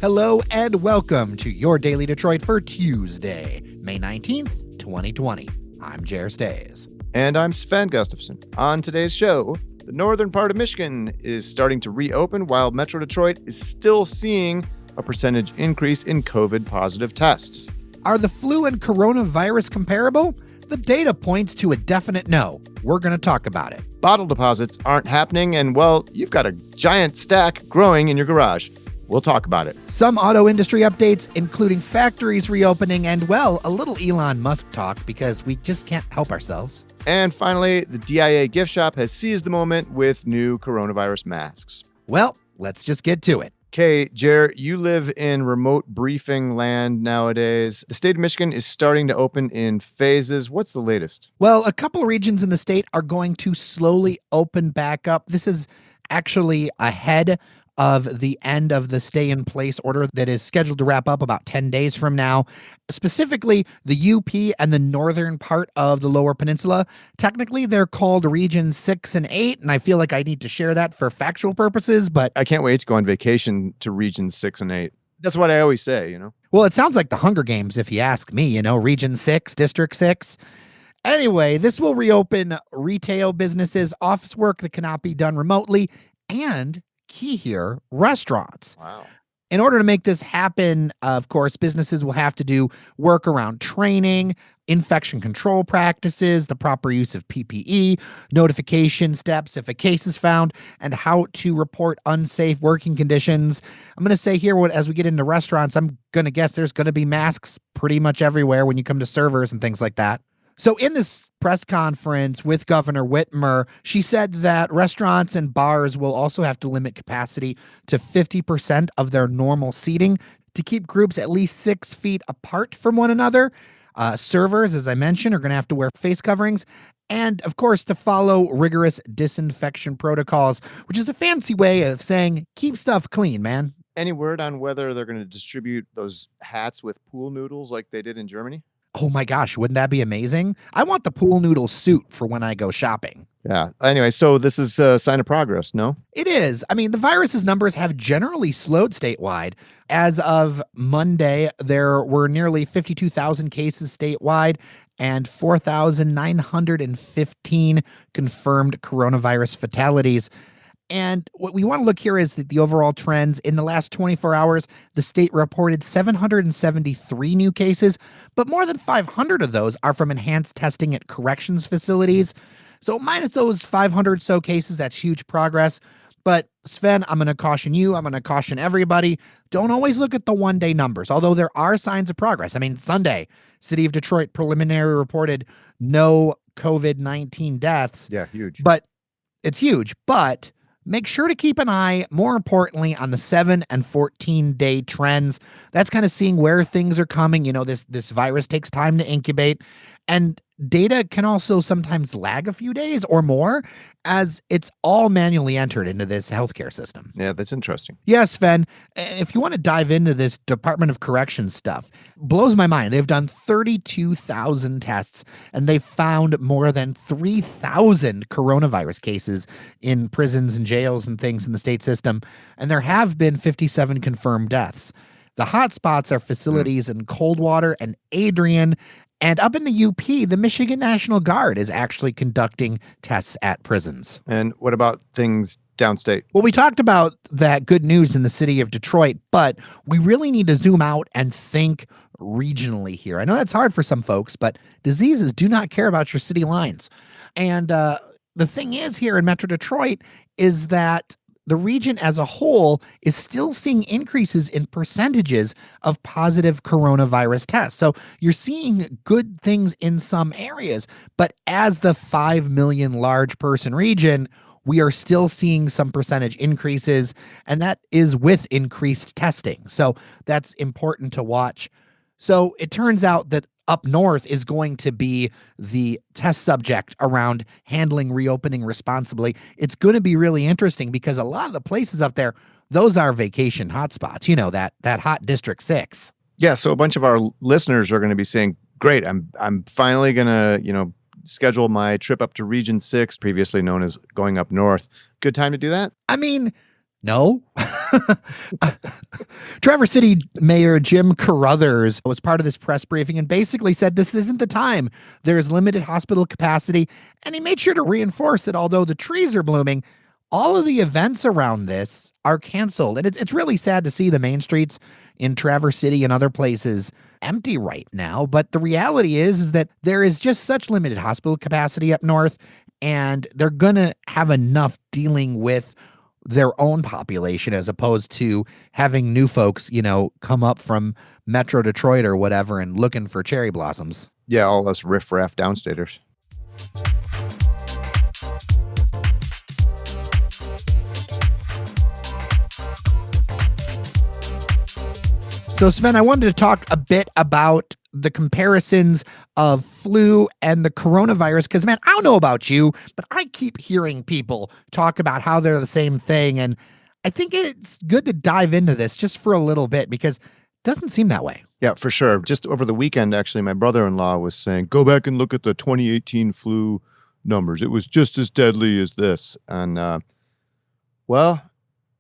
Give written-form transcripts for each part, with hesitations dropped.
Hello and welcome to your Daily Detroit for Tuesday, May 19th, 2020. I'm Jer Stays. And I'm Sven Gustafson. On today's show, the northern part of Michigan is starting to reopen while Metro Detroit is still seeing a percentage increase in COVID positive tests. Are the flu and coronavirus comparable? The data points to a definite no. We're going to talk about it. Bottle deposits aren't happening, and well, you've got a giant stack growing in your garage. We'll talk about it. Some auto industry updates, including factories reopening and, well, a little Elon Musk talk because we just can't help ourselves. And finally, the DIA gift shop has seized the moment with new coronavirus masks. Well, let's just get to it. Okay, Jer, you live in remote briefing land nowadays. The state of Michigan is starting to open in phases. What's the latest? Well, a couple of regions in the state are going to slowly open back up. This is actually ahead of the end of the stay-in-place order that is scheduled to wrap up about 10 days from now. Specifically, the UP and the northern part of the Lower Peninsula, technically they're called Regions 6 and 8, and I feel like I need to share that for factual purposes, but I can't wait to go on vacation to Regions 6 and 8. That's what I always say, Well, it sounds like the Hunger Games, if you ask me, Region 6, District 6. Anyway, this will reopen retail businesses, office work that cannot be done remotely, and key here, restaurants. Wow. In order to make this happen, of course, businesses will have to do work around training, infection control practices, the proper use of PPE, notification steps if a case is found, and how to report unsafe working conditions. I'm going to say here, as we get into restaurants, I'm going to guess there's going to be masks pretty much everywhere when you come to servers and things like that. So in this press conference with Governor Whitmer, she said that restaurants and bars will also have to limit capacity to 50% of their normal seating to keep groups at least 6 feet apart from one another. Servers, as I mentioned, are going to have to wear face coverings. And, of course, to follow rigorous disinfection protocols, which is a fancy way of saying keep stuff clean, man. Any word on whether they're going to distribute those hats with pool noodles like they did in Germany? Oh my gosh, wouldn't that be amazing? I want the pool noodle suit for when I go shopping. Yeah. Anyway, so this is a sign of progress, no? It is. I mean, the virus's numbers have generally slowed statewide. As of Monday, there were nearly 52,000 cases statewide and 4,915 confirmed coronavirus fatalities. And what we want to look here is that the overall trends in the last 24 hours, the state reported 773 new cases, but more than 500 of those are from enhanced testing at corrections facilities. So minus those 500 so cases, that's huge progress. But Sven, I'm going to caution you, I'm going to caution everybody, don't always look at the one-day numbers, although there are signs of progress. I mean, Sunday, City of Detroit preliminary reported no COVID-19 deaths. Yeah, huge. But it's huge, but make sure to keep an eye, more importantly, on the 7 and 14-day trends. That's kind of seeing where things are coming. This virus takes time to incubate, and data can also sometimes lag a few days or more as it's all manually entered into this healthcare system. Yeah, that's interesting. Yes, Sven, if you want to dive into this Department of Corrections stuff, blows my mind. They've done 32,000 tests, and they've found more than 3,000 coronavirus cases in prisons and jails and things in the state system, and there have been 57 confirmed deaths. The hotspots are facilities in Coldwater and Adrian. And up in the UP, the Michigan National Guard is actually conducting tests at prisons. And what about things downstate? Well, we talked about that good news in the city of Detroit, but we really need to zoom out and think regionally here. I know that's hard for some folks, but diseases do not care about your city lines. And the thing is here in Metro Detroit is that the region as a whole is still seeing increases in percentages of positive coronavirus tests. So you're seeing good things in some areas, but as the 5 million large person region, we are still seeing some percentage increases, and that is with increased testing. So that's important to watch. So it turns out that up north is going to be the test subject around handling reopening responsibly. It's going to be really interesting because a lot of the places up there, those are vacation hotspots, that hot District 6. Yeah, so a bunch of our listeners are going to be saying, great, I'm finally going to, schedule my trip up to Region 6, previously known as going up north. Good time to do that? I mean, No. Traverse City Mayor Jim Carruthers was part of this press briefing and basically said this isn't the time. There is limited hospital capacity. And he made sure to reinforce that although the trees are blooming, all of the events around this are canceled. And it's really sad to see the main streets in Traverse City and other places empty right now. But the reality is that there is just such limited hospital capacity up north, and they're going to have enough dealing with their own population as opposed to having new folks, come up from Metro Detroit or whatever and looking for cherry blossoms. Yeah, all us riffraff downstaters. So, Sven, I wanted to talk a bit about the comparisons of flu and the coronavirus because, man, I don't know about you, but I keep hearing people talk about how they're the same thing. And I think it's good to dive into this just for a little bit because it doesn't seem that way. Yeah, for sure. Just over the weekend, actually, my brother-in-law was saying, go back and look at the 2018 flu numbers. It was just as deadly as this. And, well,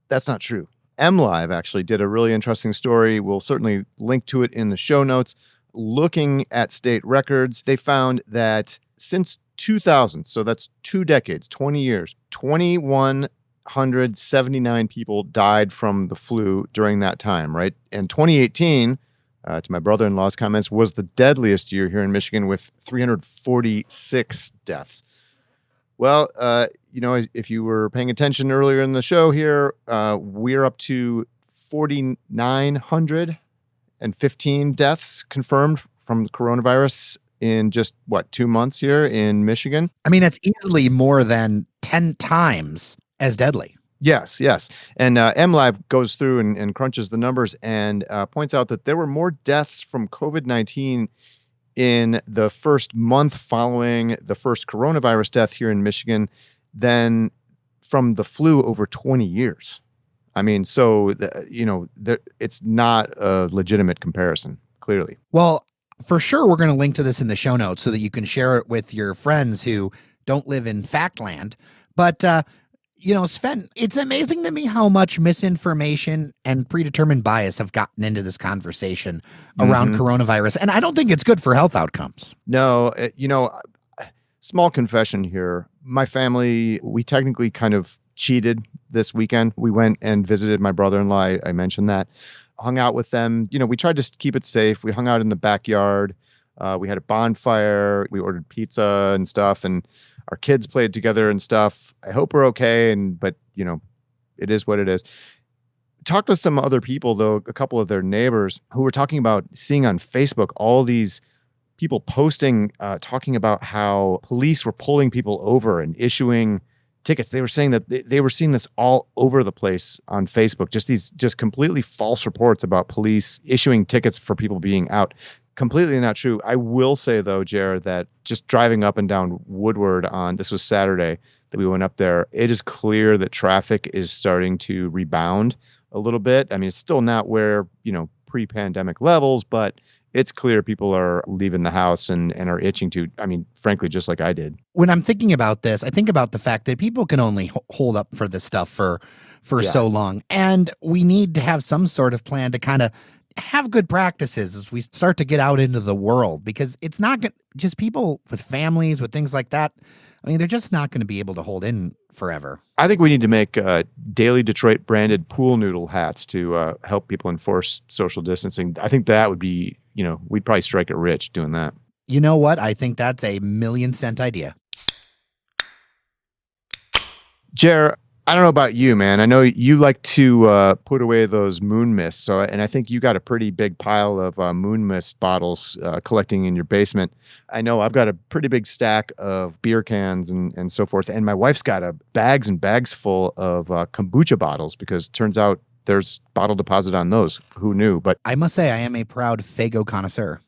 that's not true. MLive actually did a really interesting story. We'll certainly link to it in the show notes. Looking at state records, they found that since 2000, so that's 2 decades, 20 years, 2,179 people died from the flu during that time, right? And 2018, to my brother-in-law's comments, was the deadliest year here in Michigan with 346 deaths. Well, if you were paying attention earlier in the show here, we're up to 4,915 deaths confirmed from the coronavirus in just, 2 months here in Michigan? I mean, it's easily more than 10 times as deadly. Yes. And MLive goes through and crunches the numbers and points out that there were more deaths from COVID-19 in the first month following the first coronavirus death here in Michigan than from the flu over 20 years. I mean, so, it's not a legitimate comparison, clearly. Well, for sure, we're going to link to this in the show notes so that you can share it with your friends who don't live in Factland. But, Sven, it's amazing to me how much misinformation and predetermined bias have gotten into this conversation around coronavirus. And I don't think it's good for health outcomes. No, small confession here. My family, we technically kind of cheated this weekend. We went and visited my brother-in-law. I mentioned that. Hung out with them. We tried to keep it safe. We hung out in the backyard. We had a bonfire. We ordered pizza and stuff. And our kids played together and stuff. I hope we're okay. But it is what it is. Talked with some other people, though, a couple of their neighbors who were talking about seeing on Facebook all these people posting, talking about how police were pulling people over and issuing tickets. They were saying that they were seeing this all over the place on Facebook, just completely false reports about police issuing tickets for people being out. Completely not true. I will say, though, Jared, that just driving up and down Woodward this was Saturday that we went up there, it is clear that traffic is starting to rebound a little bit. I mean, it's still not where, pre-pandemic levels, but it's clear people are leaving the house and are itching to, frankly, just like I did. When I'm thinking about this, I think about the fact that people can only hold up for this stuff for so long. And we need to have some sort of plan to kind of have good practices as we start to get out into the world, because it's not just people with families, with things like that. I mean, they're just not going to be able to hold in forever. I think we need to make Daily Detroit branded pool noodle hats to help people enforce social distancing. I think that would be, we'd probably strike it rich doing that. You know what? I think that's a $1 million idea. Jer, I don't know about you, man. I know you like to put away those moon mists. And I think you got a pretty big pile of moon mist bottles collecting in your basement. I know I've got a pretty big stack of beer cans and so forth. And my wife's got bags and bags full of kombucha bottles, because it turns out there's bottle deposit on those. Who knew? But I must say, I am a proud Faygo connoisseur.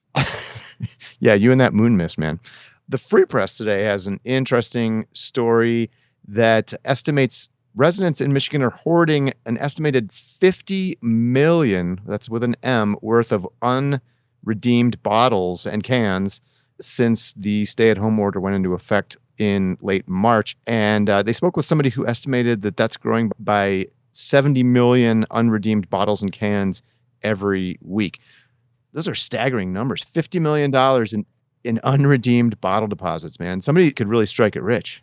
Yeah, you and that moon mist, man. The Free Press today has an interesting story that estimates residents in Michigan are hoarding an estimated 50 million, that's with an M, worth of unredeemed bottles and cans since the stay-at-home order went into effect in late March. And they spoke with somebody who estimated that that's growing by 70 million unredeemed bottles and cans every week. Those are staggering numbers. $50 million in unredeemed bottle deposits, man. Somebody could really strike it rich.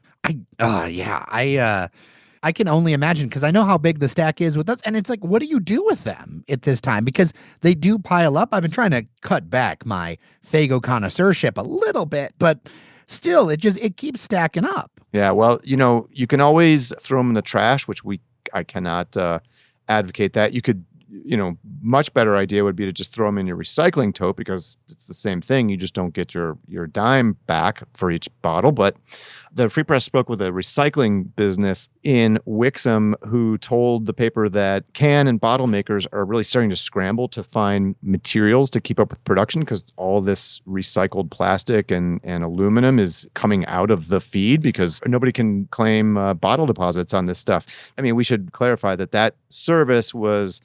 Yeah. I can only imagine because I know how big the stack is with us. And it's like, what do you do with them at this time? Because they do pile up. I've been trying to cut back my Fago connoisseurship a little bit, but still, it keeps stacking up. Yeah, well, you can always throw them in the trash, which I cannot advocate that. You could, much better idea would be to just throw them in your recycling tote because it's the same thing. You just don't get your dime back for each bottle. But the Free Press spoke with a recycling business in Wixom who told the paper that can and bottle makers are really starting to scramble to find materials to keep up with production because all this recycled plastic and aluminum is coming out of the feed because nobody can claim bottle deposits on this stuff. I mean, we should clarify that service was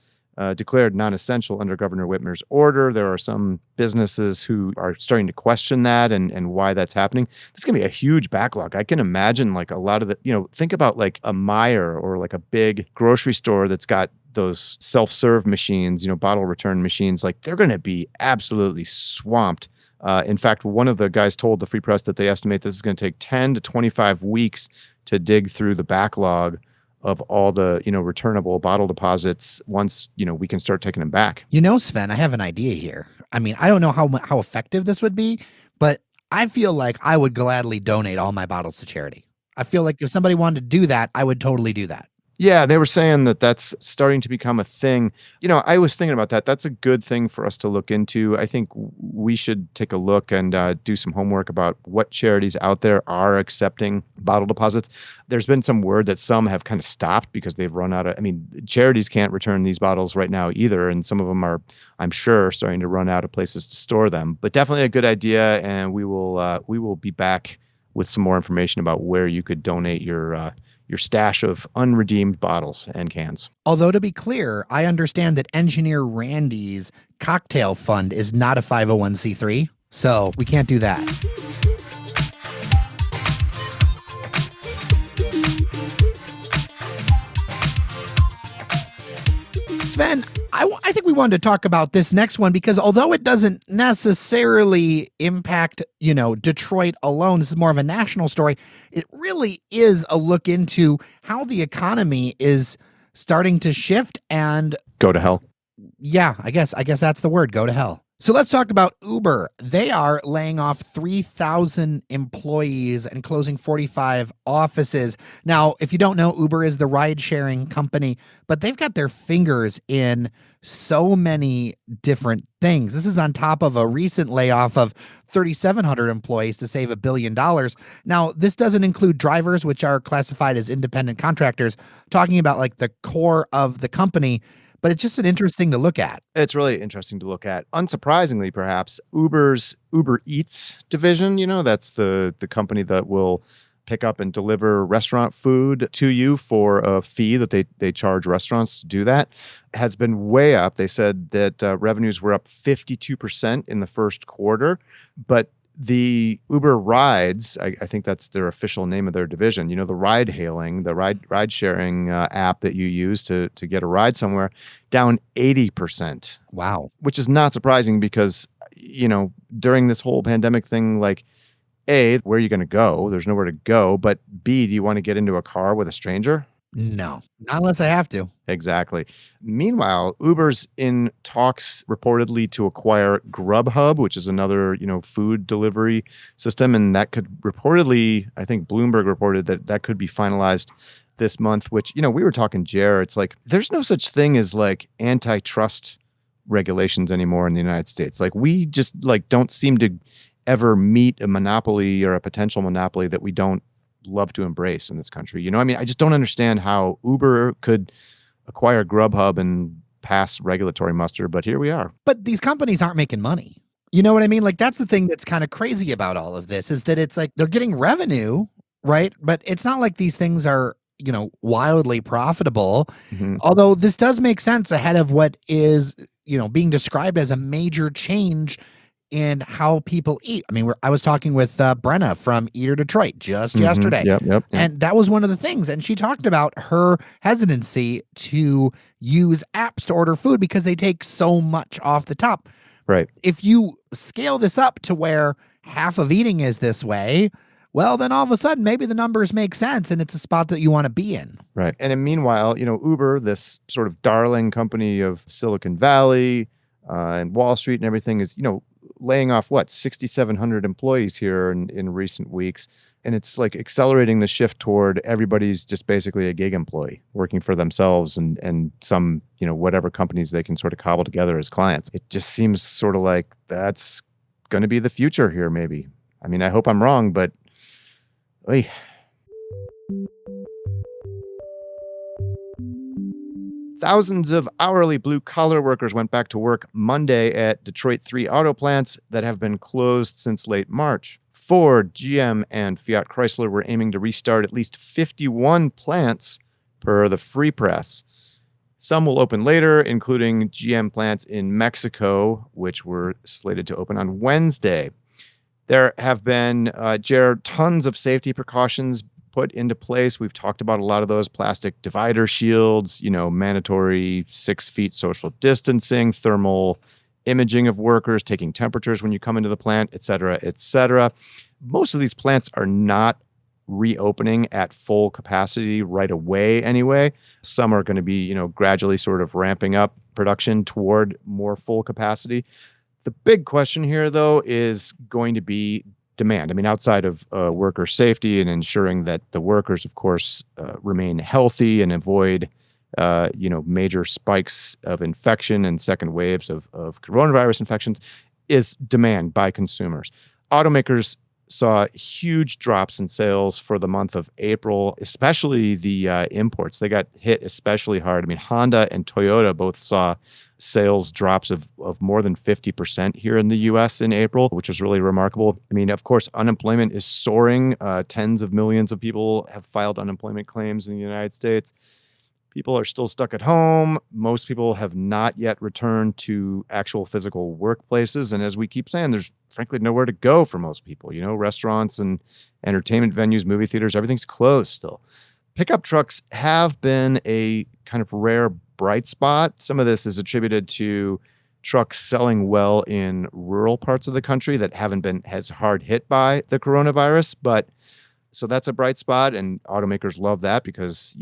declared non-essential under Governor Whitmer's order. There are some businesses who are starting to question that and why that's happening. There's going to be a huge backlog. I can imagine like a lot of the, think about like a Meijer or like a big grocery store that's got those self-serve machines, bottle return machines. Like they're going to be absolutely swamped. In fact, one of the guys told the Free Press that they estimate this is going to take 10 to 25 weeks to dig through the backlog of all the, returnable bottle deposits once, we can start taking them back. Sven, I have an idea here. I mean, I don't know how effective this would be, but I feel like I would gladly donate all my bottles to charity. I feel like if somebody wanted to do that, I would totally do that. Yeah, they were saying that that's starting to become a thing. I was thinking about that. That's a good thing for us to look into. I think we should take a look and do some homework about what charities out there are accepting bottle deposits. There's been some word that some have kind of stopped because they've run out of, charities can't return these bottles right now either. And some of them are, I'm sure, starting to run out of places to store them. But definitely a good idea. And we will be back with some more information about where you could donate your stash of unredeemed bottles and cans. Although, to be clear, I understand that Engineer Randy's cocktail fund is not a 501c3, so we can't do that. Sven, I think we wanted to talk about this next one because although it doesn't necessarily impact, Detroit alone, this is more of a national story. It really is a look into how the economy is starting to shift and go to hell. Yeah, I guess that's the word, go to hell. So let's talk about Uber. They are laying off 3,000 employees and closing 45 offices. Now, if you don't know, Uber is the ride-sharing company, but they've got their fingers in so many different things. This is on top of a recent layoff of 3,700 employees to save $1 billion. Now, this doesn't include drivers, which are classified as independent contractors, talking about like the core of the company. But it's just an interesting to look at. It's really interesting to look at. Unsurprisingly, perhaps, Uber's Uber Eats division, that's the company that will pick up and deliver restaurant food to you for a fee that they charge restaurants to do that, has been way up. They said that revenues were up 52% in the first quarter, but the Uber Rides, I think that's their official name of their division, the ride hailing, the ride sharing app that you use to get a ride somewhere, down 80%. Wow. Which is not surprising because, during this whole pandemic thing, like, A, where are you going to go? There's nowhere to go. But B, do you want to get into a car with a stranger? No, not unless I have to. Exactly. Meanwhile, Uber's in talks reportedly to acquire Grubhub, which is another, food delivery system. And that could reportedly, I think Bloomberg reported that could be finalized this month, which, we were talking, Jer, it's like, there's no such thing as like antitrust regulations anymore in the United States. Like we just like don't seem to ever meet a monopoly or a potential monopoly that we don't love to embrace in this country. I just don't understand how Uber could acquire Grubhub and pass regulatory muster, but here we are. But these companies aren't making money. You know what I mean? Like that's the thing that's kind of crazy about all of this is that it's like they're getting revenue, right? But it's not like these things are, wildly profitable. Mm-hmm. Although this does make sense ahead of what is, being described as a major change in how people eat. I mean, I was talking with Brenna from Eater Detroit just Mhm. yesterday, Yep, yep, yep. and that was one of the things. And she talked about her hesitancy to use apps to order food because they take so much off the top. Right, If you scale this up to where half of eating is this way, well, then all of a sudden maybe the numbers make sense and it's a spot that you want to be in. right. And then meanwhile, Uber, this sort of darling company of Silicon Valley, and Wall Street and everything is, laying off what, 6,700 employees here in recent weeks. And it's like accelerating the shift toward everybody's just basically a gig employee working for themselves and some, whatever companies they can sort of cobble together as clients. It just seems sort of like that's going to be the future here, maybe. I mean, I hope I'm wrong, but oy. Thousands of hourly blue-collar workers went back to work Monday at Detroit 3 auto plants that have been closed since late March. Ford, GM, and Fiat Chrysler were aiming to restart at least 51 plants per the Free Press. Some will open later, including GM plants in Mexico, which were slated to open on Wednesday. There have been, Jared, tons of safety precautions put into place. We've talked about a lot of those: plastic divider shields, mandatory 6 feet social distancing, thermal imaging of workers, taking temperatures when you come into the plant, et cetera, et cetera. Most of these plants are not reopening at full capacity right away anyway. Some are going to be, gradually sort of ramping up production toward more full capacity. The big question here, though, is going to be demand. I mean, outside of worker safety and ensuring that the workers, of course, remain healthy and avoid, major spikes of infection and second waves of coronavirus infections, is demand by consumers. Automakers saw huge drops in sales for the month of April, especially the imports. They got hit especially hard. I mean, Honda and Toyota both saw sales drops of more than 50% here in the US in April, which was really remarkable. I mean, of course, unemployment is soaring. Tens of millions of people have filed unemployment claims in the United States. People are still stuck at home. Most people have not yet returned to actual physical workplaces. And as we keep saying, there's frankly nowhere to go for most people. Restaurants and entertainment venues, movie theaters, everything's closed still. Pickup trucks have been a kind of rare bright spot. Some of this is attributed to trucks selling well in rural parts of the country that haven't been as hard hit by the coronavirus. But so that's a bright spot, and automakers love that because,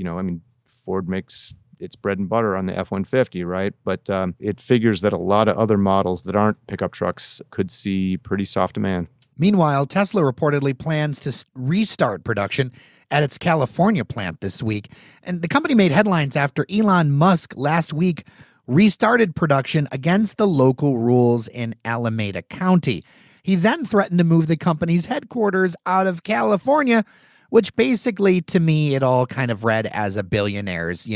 Ford makes its bread and butter on the F-150, right? But it figures that a lot of other models that aren't pickup trucks could see pretty soft demand. Meanwhile, Tesla reportedly plans to restart production at its California plant this week. And the company made headlines after Elon Musk last week restarted production against the local rules in Alameda County. He then threatened to move the company's headquarters out of California, which basically, to me, it all kind of read as a billionaire's,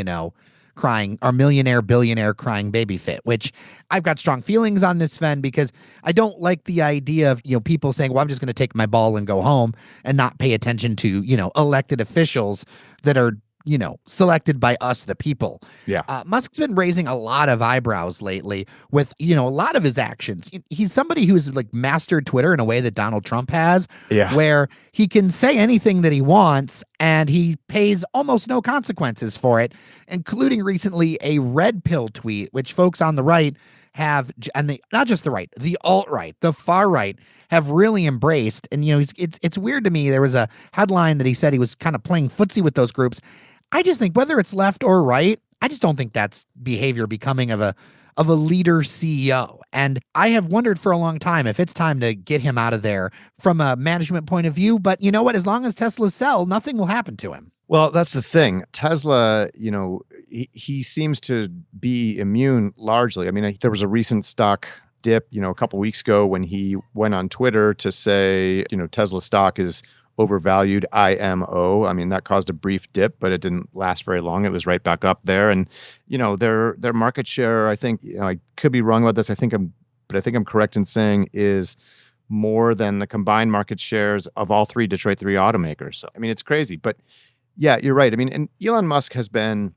crying, or millionaire, billionaire crying baby fit, which I've got strong feelings on this, Sven, because I don't like the idea of, people saying, well, I'm just going to take my ball and go home and not pay attention to, elected officials that are, selected by us, the people. Yeah. Musk's been raising a lot of eyebrows lately with, a lot of his actions. He's somebody who's like mastered Twitter in a way that Donald Trump has, Yeah. where he can say anything that he wants and he pays almost no consequences for it, including recently a red pill tweet, which folks on the right have, and not just the right, the alt-right, the far right have really embraced. And, it's weird to me. There was a headline that he said he was kind of playing footsie with those groups. I just think whether it's left or right, I just don't think that's behavior becoming of a leader CEO. And I have wondered for a long time if it's time to get him out of there from a management point of view. But you know what? As long as Tesla sell, nothing will happen to him. Well, that's the thing. Tesla, he seems to be immune largely. I mean, there was a recent stock dip, a couple weeks ago when he went on Twitter to say, Tesla stock is overvalued, IMO. I mean, that caused a brief dip, but it didn't last very long. It was right back up there. And, their market share, I think, I could be wrong about this. I think I'm correct in saying is more than the combined market shares of all three Detroit 3 automakers. So, I mean, it's crazy, but yeah, you're right. I mean, and Elon Musk has been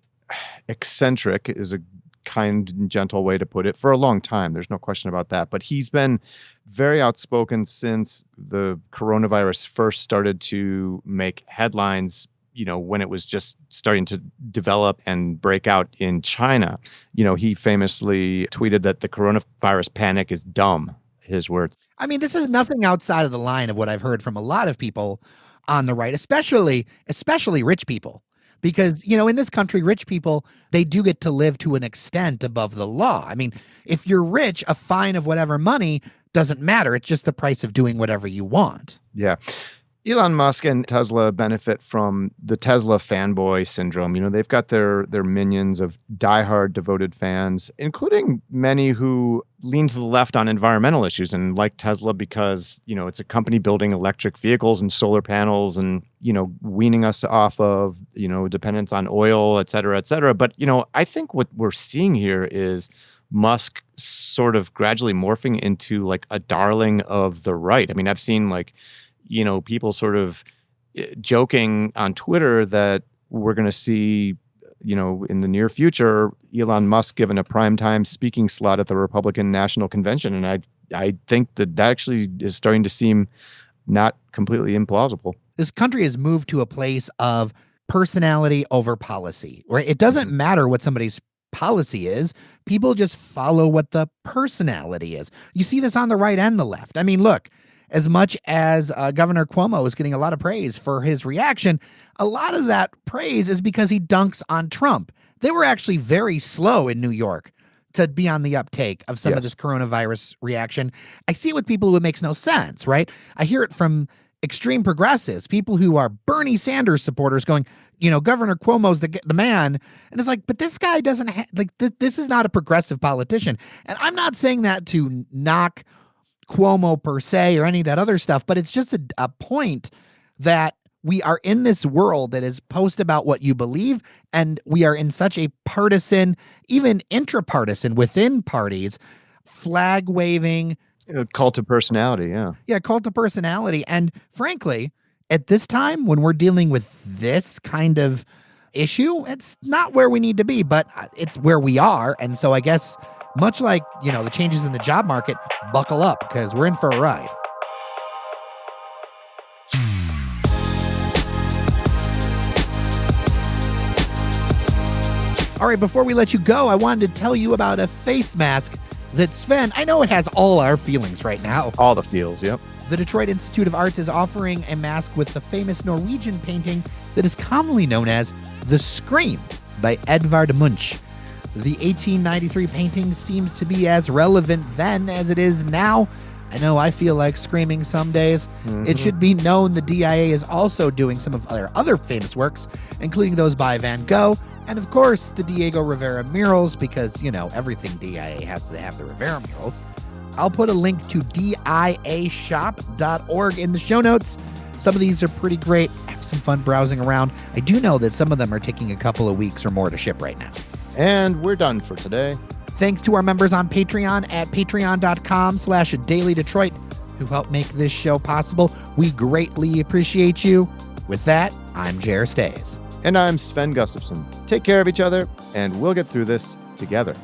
eccentric is a kind and gentle way to put it, for a long time. There's no question about that. But he's been very outspoken since the coronavirus first started to make headlines, when it was just starting to develop and break out in China. He famously tweeted that the coronavirus panic is dumb, his words. I mean, this is nothing outside of the line of what I've heard from a lot of people on the right, especially rich people. Because, in this country, rich people, they do get to live to an extent above the law. I mean, if you're rich, a fine of whatever money doesn't matter. It's just the price of doing whatever you want. Yeah. Elon Musk and Tesla benefit from the Tesla fanboy syndrome. They've got their minions of diehard devoted fans, including many who lean to the left on environmental issues and like Tesla because, it's a company building electric vehicles and solar panels and, weaning us off of, dependence on oil, et cetera, et cetera. But, I think what we're seeing here is Musk sort of gradually morphing into like a darling of the right. I mean, I've seen people sort of joking on Twitter that we're going to see, in the near future, Elon Musk given a primetime speaking slot at the Republican National Convention. And I think that actually is starting to seem not completely implausible. This country has moved to a place of personality over policy, right? It doesn't matter what somebody's policy is. People just follow what the personality is. You see this on the right and the left. I mean, look, as much as Governor Cuomo is getting a lot of praise for his reaction, a lot of that praise is because he dunks on Trump. They were actually very slow in New York to be on the uptake of some of this coronavirus reaction. I see it with people who it makes no sense, right? I hear it from extreme progressives, people who are Bernie Sanders supporters going, Governor Cuomo's the man. And it's like, but this guy doesn't this is not a progressive politician. And I'm not saying that to knock Cuomo per se or any of that other stuff, but it's just a point that we are in this world that is post about what you believe, and we are in such a partisan, even intrapartisan within parties, flag waving cult of personality. Yeah, cult of personality. And frankly, at this time when we're dealing with this kind of issue, it's not where we need to be, but it's where we are. And so I guess much like, the changes in the job market, buckle up because we're in for a ride. All right, before we let you go, I wanted to tell you about a face mask that Sven, I know it has all our feelings right now. All the feels, yep. The Detroit Institute of Arts is offering a mask with the famous Norwegian painting that is commonly known as The Scream by Edvard Munch. The 1893 painting seems to be as relevant then as it is now. I know I feel like screaming some days. Mm-hmm. It should be known the DIA is also doing some of their other famous works, including those by Van Gogh, and of course the Diego Rivera murals, because, everything DIA has to have the Rivera murals. I'll put a link to diashop.org in the show notes. Some of these are pretty great. Have some fun browsing around. I do know that some of them are taking a couple of weeks or more to ship right now. And we're done for today. Thanks to our members on Patreon at patreon.com/dailydetroit who help make this show possible. We greatly appreciate you. With that, I'm Jer Stays. And I'm Sven Gustafson. Take care of each other, and we'll get through this together.